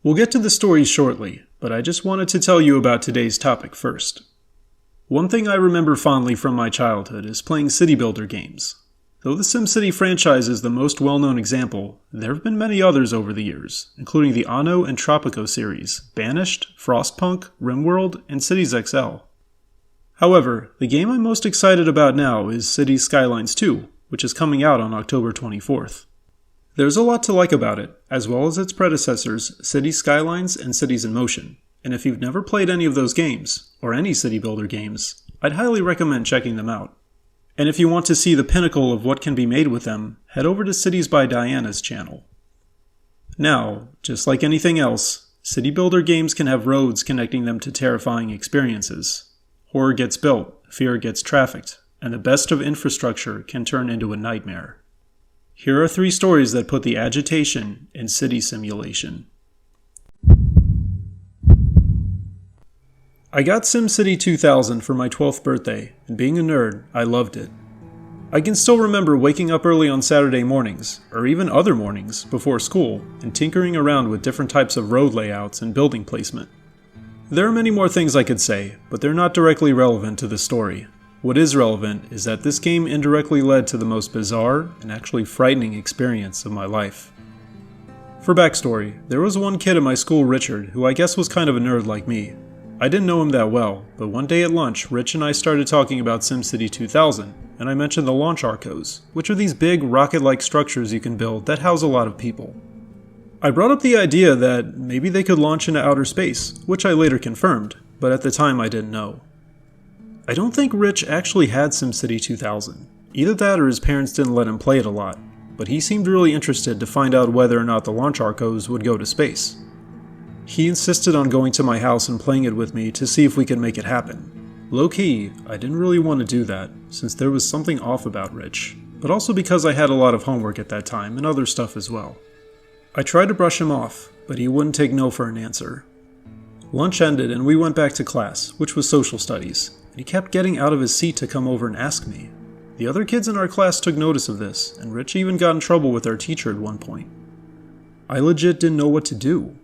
We'll get to the stories shortly, but I just wanted to tell you about today's topic first. One thing I remember fondly from my childhood is playing city builder games. Though the SimCity franchise is the most well-known example, there have been many others over the years, including the Anno and Tropico series, Banished, Frostpunk, RimWorld, and Cities XL. However, the game I'm most excited about now is Cities Skylines 2, which is coming out on October 24th. There's a lot to like about it, as well as its predecessors, Cities Skylines and Cities in Motion, and if you've never played any of those games, or any city builder games, I'd highly recommend checking them out. And if you want to see the pinnacle of what can be made with them, head over to Cities by Diana's channel. Now, just like anything else, city builder games can have roads connecting them to terrifying experiences. Horror gets built, fear gets trafficked, and the best of infrastructure can turn into a nightmare. Here are 3 stories that put the agitation in city simulation. I got SimCity 2000 for my 12th birthday, and being a nerd, I loved it. I can still remember waking up early on Saturday mornings, or even other mornings, before school, and tinkering around with different types of road layouts and building placement. There are many more things I could say, but they're not directly relevant to the story. What is relevant is that this game indirectly led to the most bizarre and actually frightening experience of my life. For backstory, there was one kid at my school, Richard, who I guess was kind of a nerd like me. I didn't know him that well, but one day at lunch, Rich and I started talking about SimCity 2000, and I mentioned the launch arcos, which are these big rocket-like structures you can build that house a lot of people. I brought up the idea that maybe they could launch into outer space, which I later confirmed, but at the time I didn't know. I don't think Rich actually had SimCity 2000. Either that or his parents didn't let him play it a lot, but he seemed really interested to find out whether or not the launch arcos would go to space. He insisted on going to my house and playing it with me to see if we could make it happen. Low-key, I didn't really want to do that, since there was something off about Rich, but also because I had a lot of homework at that time and other stuff as well. I tried to brush him off, but he wouldn't take no for an answer. Lunch ended and we went back to class, which was social studies. He kept getting out of his seat to come over and ask me. The other kids in our class took notice of this, and Rich even got in trouble with our teacher at one point. I legit didn't know what to do.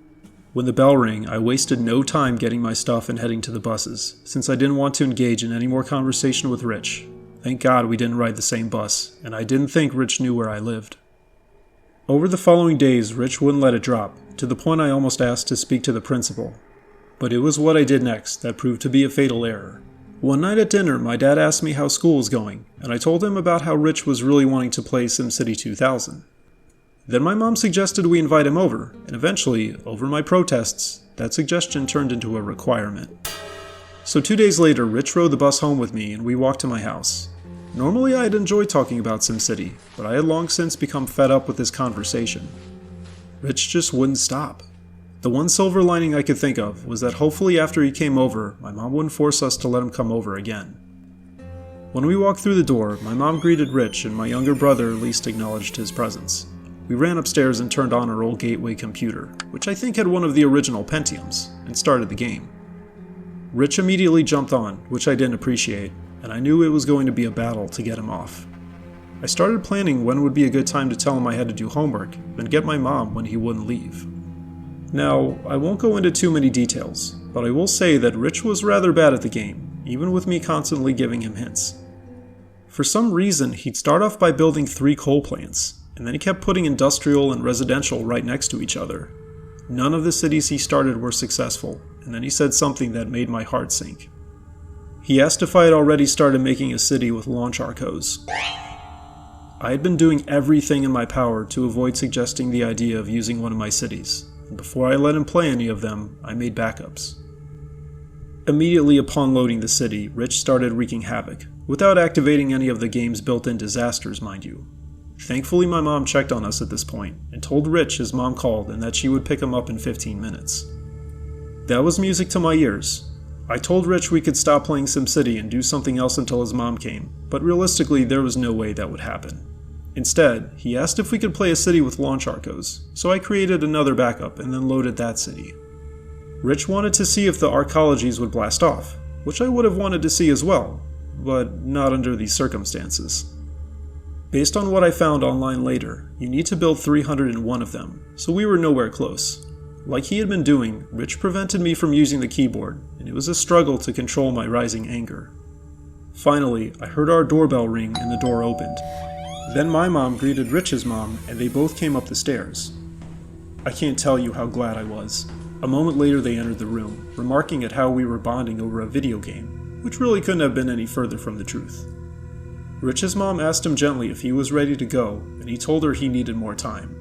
When the bell rang, I wasted no time getting my stuff and heading to the buses, since I didn't want to engage in any more conversation with Rich. Thank God we didn't ride the same bus, and I didn't think Rich knew where I lived. Over the following days, Rich wouldn't let it drop, to the point I almost asked to speak to the principal. But it was what I did next that proved to be a fatal error. One night at dinner, my dad asked me how school was going, and I told him about how Rich was really wanting to play SimCity 2000. Then my mom suggested we invite him over, and eventually, over my protests, that suggestion turned into a requirement. So 2 days later, Rich rode the bus home with me and we walked to my house. Normally I'd enjoy talking about SimCity, but I had long since become fed up with this conversation. Rich just wouldn't stop. The one silver lining I could think of was that hopefully after he came over, my mom wouldn't force us to let him come over again. When we walked through the door, my mom greeted Rich and my younger brother at least acknowledged his presence. We ran upstairs and turned on our old Gateway computer, which I think had one of the original Pentiums, and started the game. Rich immediately jumped on, which I didn't appreciate, and I knew it was going to be a battle to get him off. I started planning when would be a good time to tell him I had to do homework, then get my mom when he wouldn't leave. Now, I won't go into too many details, but I will say that Rich was rather bad at the game, even with me constantly giving him hints. For some reason, he'd start off by building 3 coal plants, and then he kept putting industrial and residential right next to each other. None of the cities he started were successful, and then he said something that made my heart sink. He asked if I had already started making a city with launch arcos. I had been doing everything in my power to avoid suggesting the idea of using one of my cities. Before I let him play any of them, I made backups. Immediately upon loading the city, Rich started wreaking havoc, without activating any of the game's built-in disasters, mind you. Thankfully, my mom checked on us at this point, and told Rich his mom called and that she would pick him up in 15 minutes. That was music to my ears. I told Rich we could stop playing SimCity and do something else until his mom came, but realistically there was no way that would happen. Instead, he asked if we could play a city with launch arcos, so I created another backup and then loaded that city. Rich wanted to see if the arcologies would blast off, which I would have wanted to see as well, but not under these circumstances. Based on what I found online later, you need to build 301 of them, so we were nowhere close. Like he had been doing, Rich prevented me from using the keyboard, and it was a struggle to control my rising anger. Finally, I heard our doorbell ring and the door opened. Then my mom greeted Rich's mom, and they both came up the stairs. I can't tell you how glad I was. A moment later they entered the room, remarking at how we were bonding over a video game, which really couldn't have been any further from the truth. Rich's mom asked him gently if he was ready to go, and he told her he needed more time.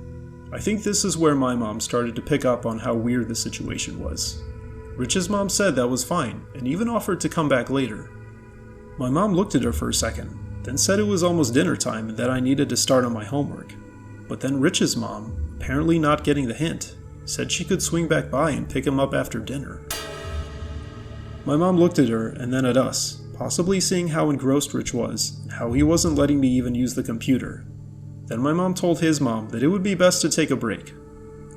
I think this is where my mom started to pick up on how weird the situation was. Rich's mom said that was fine, and even offered to come back later. My mom looked at her for a second, then said it was almost dinner time and that I needed to start on my homework. But then Rich's mom, apparently not getting the hint, said she could swing back by and pick him up after dinner. My mom looked at her and then at us, possibly seeing how engrossed Rich was, and how he wasn't letting me even use the computer. Then my mom told his mom that it would be best to take a break.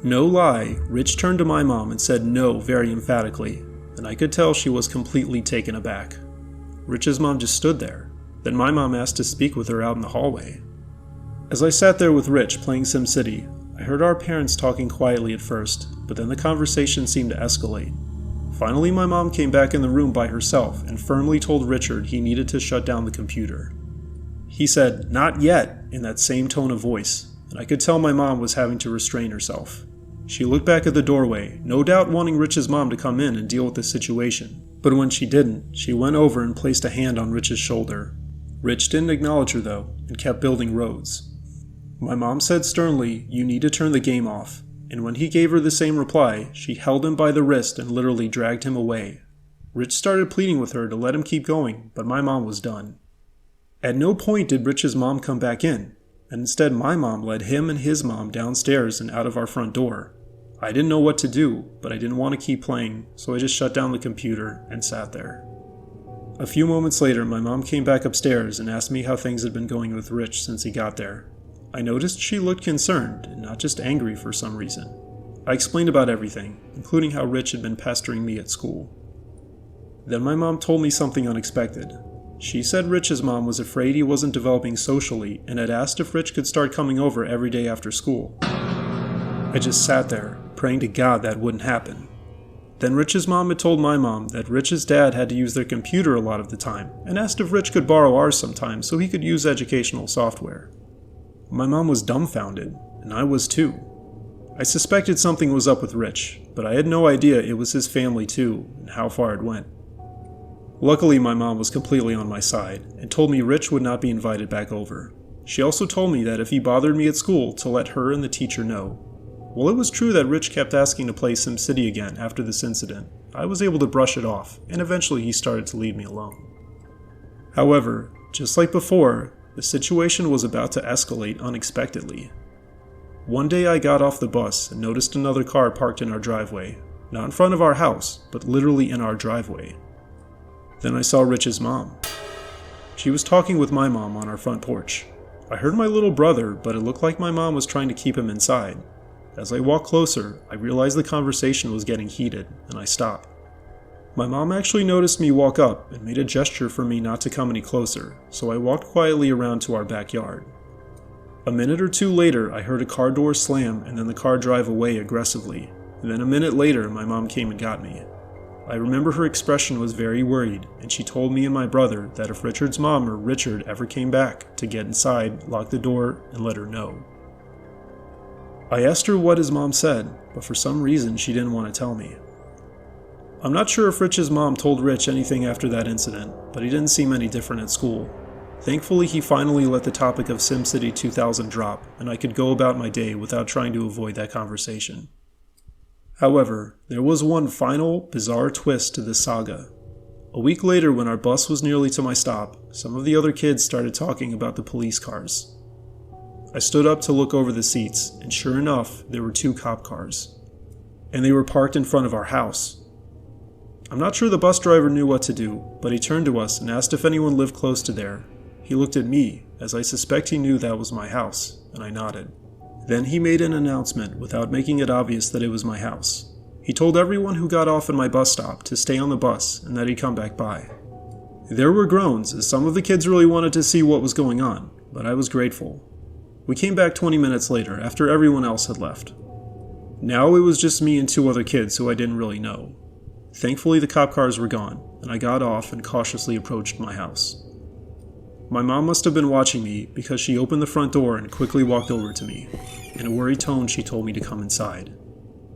No lie, Rich turned to my mom and said no very emphatically, and I could tell she was completely taken aback. Rich's mom just stood there. Then my mom asked to speak with her out in the hallway. As I sat there with Rich playing SimCity, I heard our parents talking quietly at first, but then the conversation seemed to escalate. Finally, my mom came back in the room by herself and firmly told Richard he needed to shut down the computer. He said, "Not yet," in that same tone of voice, and I could tell my mom was having to restrain herself. She looked back at the doorway, no doubt wanting Rich's mom to come in and deal with the situation. But when she didn't, she went over and placed a hand on Rich's shoulder. Rich didn't acknowledge her though, and kept building roads. My mom said sternly, "You need to turn the game off," and when he gave her the same reply, she held him by the wrist and literally dragged him away. Rich started pleading with her to let him keep going, but my mom was done. At no point did Rich's mom come back in, and instead my mom led him and his mom downstairs and out of our front door. I didn't know what to do, but I didn't want to keep playing, so I just shut down the computer and sat there. A few moments later, my mom came back upstairs and asked me how things had been going with Rich since he got there. I noticed she looked concerned and not just angry for some reason. I explained about everything, including how Rich had been pestering me at school. Then my mom told me something unexpected. She said Rich's mom was afraid he wasn't developing socially and had asked if Rich could start coming over every day after school. I just sat there, praying to God that wouldn't happen. Then Rich's mom had told my mom that Rich's dad had to use their computer a lot of the time and asked if Rich could borrow ours sometimes so he could use educational software. My mom was dumbfounded, and I was too. I suspected something was up with Rich, but I had no idea it was his family too and how far it went. Luckily, my mom was completely on my side and told me Rich would not be invited back over. She also told me that if he bothered me at school to let her and the teacher know. While it was true that Rich kept asking to play SimCity again after this incident, I was able to brush it off, and eventually he started to leave me alone. However, just like before, the situation was about to escalate unexpectedly. One day I got off the bus and noticed another car parked in our driveway, not in front of our house, but literally in our driveway. Then I saw Rich's mom. She was talking with my mom on our front porch. I heard my little brother, but it looked like my mom was trying to keep him inside. As I walked closer, I realized the conversation was getting heated, and I stopped. My mom actually noticed me walk up and made a gesture for me not to come any closer, so I walked quietly around to our backyard. A minute or two later, I heard a car door slam and then the car drive away aggressively, and then a minute later, my mom came and got me. I remember her expression was very worried, and she told me and my brother that if Richard's mom or Richard ever came back, to get inside, lock the door, and let her know. I asked her what his mom said, but for some reason she didn't want to tell me. I'm not sure if Rich's mom told Rich anything after that incident, but he didn't seem any different at school. Thankfully, he finally let the topic of SimCity 2000 drop, and I could go about my day without trying to avoid that conversation. However, there was one final, bizarre twist to this saga. A week later, when our bus was nearly to my stop, some of the other kids started talking about the police cars. I stood up to look over the seats, and sure enough, there were 2 cop cars. And they were parked in front of our house. I'm not sure the bus driver knew what to do, but he turned to us and asked if anyone lived close to there. He looked at me, as I suspect he knew that was my house, and I nodded. Then he made an announcement without making it obvious that it was my house. He told everyone who got off at my bus stop to stay on the bus and that he'd come back by. There were groans, as some of the kids really wanted to see what was going on, but I was grateful. We came back 20 minutes later, after everyone else had left. Now it was just me and 2 other kids who I didn't really know. Thankfully, the cop cars were gone, and I got off and cautiously approached my house. My mom must have been watching me because she opened the front door and quickly walked over to me. In a worried tone, she told me to come inside.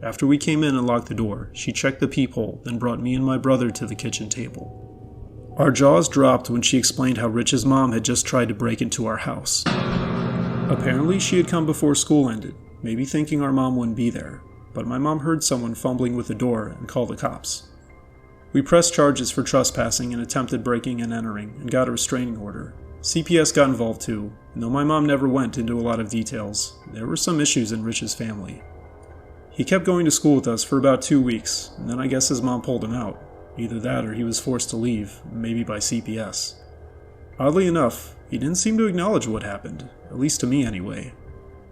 After we came in and locked the door, she checked the peephole, then brought me and my brother to the kitchen table. Our jaws dropped when she explained how Rich's mom had just tried to break into our house. Apparently, she had come before school ended, maybe thinking our mom wouldn't be there, but my mom heard someone fumbling with the door and called the cops. We pressed charges for trespassing and attempted breaking and entering and got a restraining order. CPS got involved too, and though my mom never went into a lot of details, there were some issues in Rich's family. He kept going to school with us for about 2 weeks, and then I guess his mom pulled him out. Either that or he was forced to leave, maybe by CPS. Oddly enough, he didn't seem to acknowledge what happened, at least to me anyway.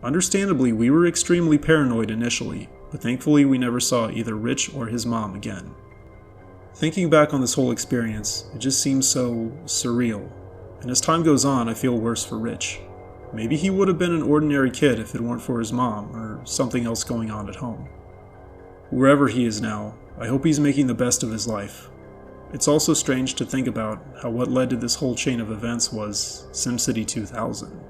Understandably, we were extremely paranoid initially, but thankfully we never saw either Rich or his mom again. Thinking back on this whole experience, it just seems so surreal, and as time goes on I feel worse for Rich. Maybe he would have been an ordinary kid if it weren't for his mom, or something else going on at home. Wherever he is now, I hope he's making the best of his life. It's also strange to think about how what led to this whole chain of events was SimCity 2000.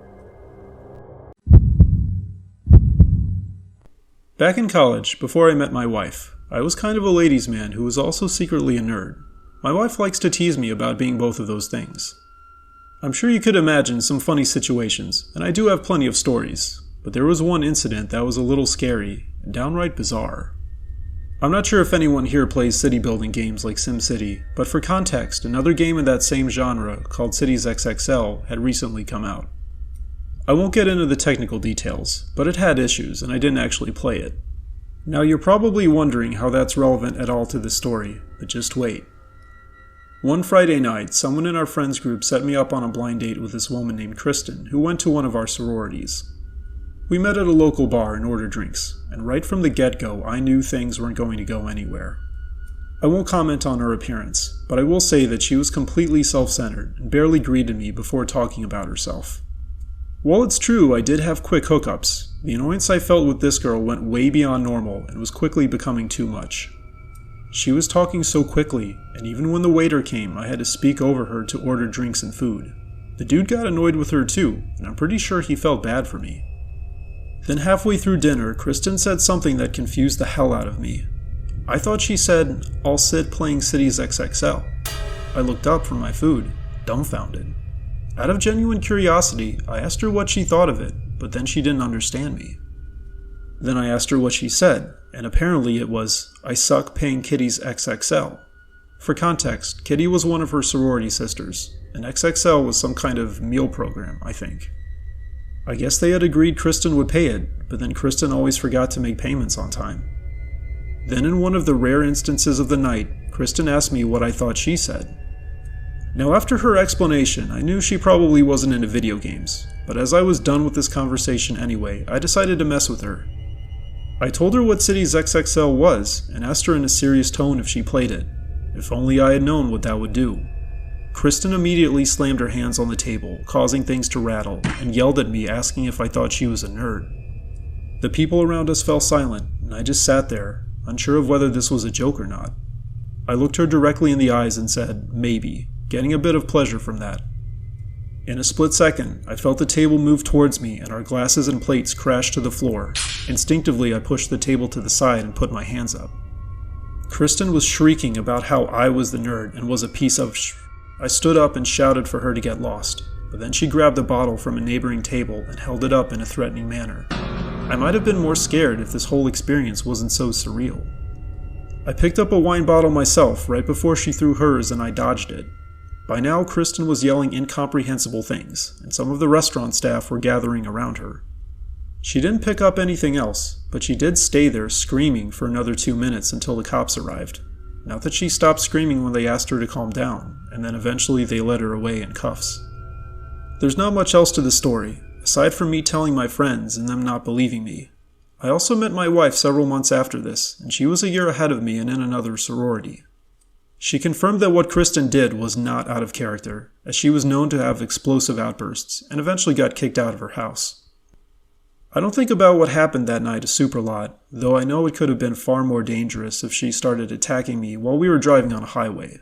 Back in college, before I met my wife, I was kind of a ladies' man who was also secretly a nerd. My wife likes to tease me about being both of those things. I'm sure you could imagine some funny situations, and I do have plenty of stories, but there was one incident that was a little scary and downright bizarre. I'm not sure if anyone here plays city building games like SimCity, but for context, another game in that same genre called Cities XXL had recently come out. I won't get into the technical details, but it had issues and I didn't actually play it. Now you're probably wondering how that's relevant at all to the story, but just wait. One Friday night, someone in our friends group set me up on a blind date with this woman named Kristen, who went to one of our sororities. We met at a local bar and ordered drinks, and right from the get-go I knew things weren't going to go anywhere. I won't comment on her appearance, but I will say that she was completely self-centered and barely greeted me before talking about herself. While it's true I did have quick hookups, the annoyance I felt with this girl went way beyond normal and was quickly becoming too much. She was talking so quickly, and even when the waiter came I had to speak over her to order drinks and food. The dude got annoyed with her too, and I'm pretty sure he felt bad for me. Then halfway through dinner, Kristen said something that confused the hell out of me. I thought she said, "I'll sit playing Cities XXL." I looked up from my food, dumbfounded. Out of genuine curiosity, I asked her what she thought of it, but then she didn't understand me. Then I asked her what she said, and apparently it was, "I suck paying Kitties XXL." For context, Kitty was one of her sorority sisters, and XXL was some kind of meal program, I think. I guess they had agreed Kristen would pay it, but then Kristen always forgot to make payments on time. Then in one of the rare instances of the night, Kristen asked me what I thought she said. Now after her explanation, I knew she probably wasn't into video games, but as I was done with this conversation anyway, I decided to mess with her. I told her what Cities XXL was, and asked her in a serious tone if she played it. If only I had known what that would do. Kristen immediately slammed her hands on the table, causing things to rattle, and yelled at me asking if I thought she was a nerd. The people around us fell silent, and I just sat there, unsure of whether this was a joke or not. I looked her directly in the eyes and said, "Maybe," getting a bit of pleasure from that. In a split second, I felt the table move towards me and our glasses and plates crashed to the floor. Instinctively, I pushed the table to the side and put my hands up. Kristen was shrieking about how I was the nerd and was a piece of I stood up and shouted for her to get lost, but then she grabbed a bottle from a neighboring table and held it up in a threatening manner. I might have been more scared if this whole experience wasn't so surreal. I picked up a wine bottle myself right before she threw hers and I dodged it. By now, Kristen was yelling incomprehensible things, and some of the restaurant staff were gathering around her. She didn't pick up anything else, but she did stay there screaming for another 2 minutes until the cops arrived. Not that she stopped screaming when they asked her to calm down, and then eventually they led her away in cuffs. There's not much else to the story, aside from me telling my friends and them not believing me. I also met my wife several months after this, and she was a year ahead of me and in another sorority. She confirmed that what Kristen did was not out of character, as she was known to have explosive outbursts, and eventually got kicked out of her house. I don't think about what happened that night a super lot, though I know it could have been far more dangerous if she started attacking me while we were driving on a highway.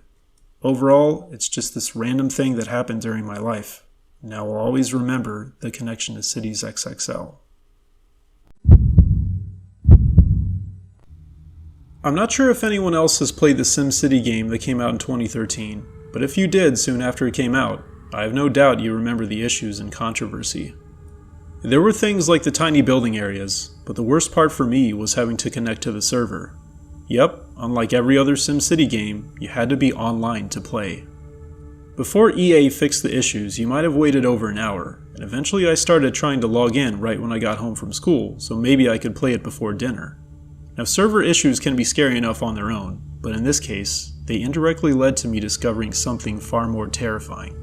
Overall, it's just this random thing that happened during my life. Now I'll always remember the connection to Cities XXL. I'm not sure if anyone else has played the SimCity game that came out in 2013, but if you did soon after it came out, I have no doubt you remember the issues and controversy. There were things like the tiny building areas, but the worst part for me was having to connect to the server. Yep, unlike every other SimCity game, you had to be online to play. Before EA fixed the issues, you might have waited over an hour, and eventually I started trying to log in right when I got home from school, so maybe I could play it before dinner. Now server issues can be scary enough on their own, but in this case, they indirectly led to me discovering something far more terrifying.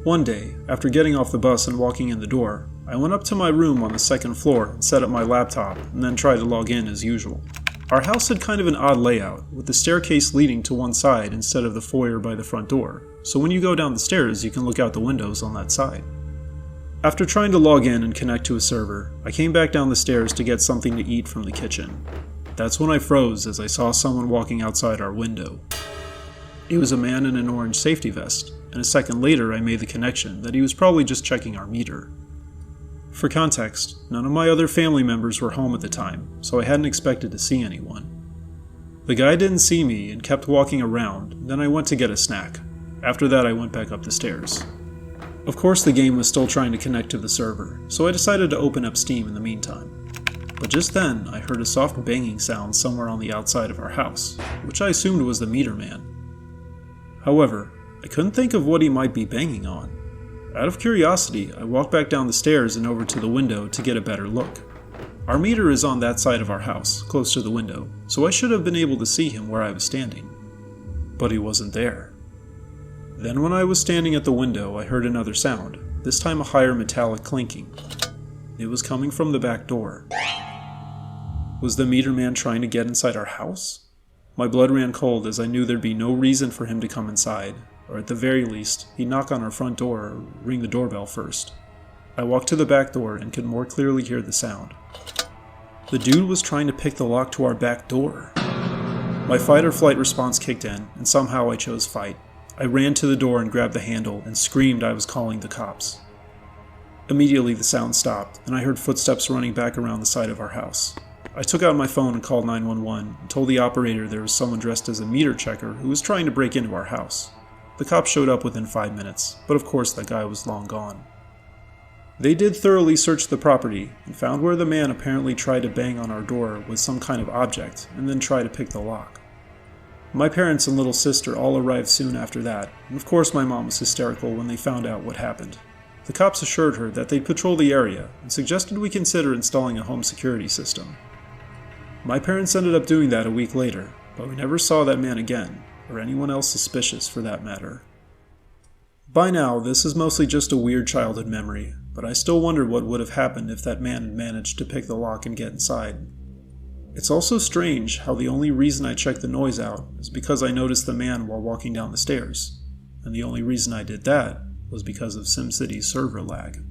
One day, after getting off the bus and walking in the door, I went up to my room on the second floor and set up my laptop, and then tried to log in as usual. Our house had kind of an odd layout, with the staircase leading to one side instead of the foyer by the front door, so when you go down the stairs you can look out the windows on that side. After trying to log in and connect to a server, I came back down the stairs to get something to eat from the kitchen. That's when I froze as I saw someone walking outside our window. It was a man in an orange safety vest, and a second later I made the connection that he was probably just checking our meter. For context, none of my other family members were home at the time, so I hadn't expected to see anyone. The guy didn't see me and kept walking around, and then I went to get a snack. After that I went back up the stairs. Of course the game was still trying to connect to the server, so I decided to open up Steam in the meantime. But just then I heard a soft banging sound somewhere on the outside of our house, which I assumed was the meter man. However, I couldn't think of what he might be banging on. Out of curiosity, I walked back down the stairs and over to the window to get a better look. Our meter is on that side of our house, close to the window, so I should have been able to see him where I was standing. But he wasn't there. Then when I was standing at the window, I heard another sound, this time a higher metallic clinking. It was coming from the back door. Was the meter man trying to get inside our house? My blood ran cold as I knew there'd be no reason for him to come inside. Or at the very least, he'd knock on our front door or ring the doorbell first. I walked to the back door and could more clearly hear the sound. The dude was trying to pick the lock to our back door. My fight or flight response kicked in, and somehow I chose fight. I ran to the door and grabbed the handle and screamed I was calling the cops. Immediately the sound stopped, and I heard footsteps running back around the side of our house. I took out my phone and called 911 and told the operator there was someone dressed as a meter checker who was trying to break into our house. The cops showed up within 5 minutes, but of course that guy was long gone. They did thoroughly search the property and found where the man apparently tried to bang on our door with some kind of object and then try to pick the lock. My parents and little sister all arrived soon after that, and of course my mom was hysterical when they found out what happened. The cops assured her that they'd patrol the area and suggested we consider installing a home security system. My parents ended up doing that a week later, but we never saw that man again, or anyone else suspicious for that matter. By now, this is mostly just a weird childhood memory, but I still wonder what would have happened if that man had managed to pick the lock and get inside. It's also strange how the only reason I checked the noise out is because I noticed the man while walking down the stairs, and the only reason I did that was because of SimCity's server lag.